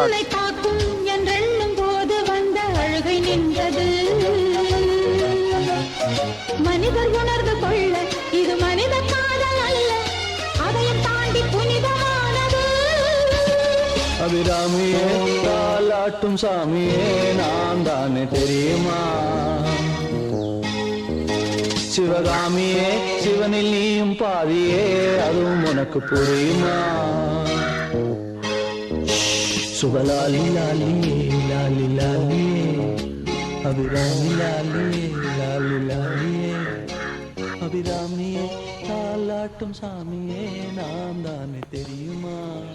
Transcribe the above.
உன்னை காக்கும் என்றெண்ணும் போது வந்த அழுகை நின்றது. மனிதர் உணர்ந்து கொள்ள இது மனித காதல் அல்ல, அதையும் தாண்டி புனிதமானது. அபிராமியே தாலாட்டும் சாமியே நான் தானே தெரியுமா? சிவகாமியே சிவனில் நீயும் பாதியே அதுவும் உனக்கு புரியுமா? சுபலாலி லாலியே லாலி லாலியே அபிராமி லாலியே லாலி லாலியே அபிராமியே தாலாட்டும் சாமியே நான் தானே தெரியுமா?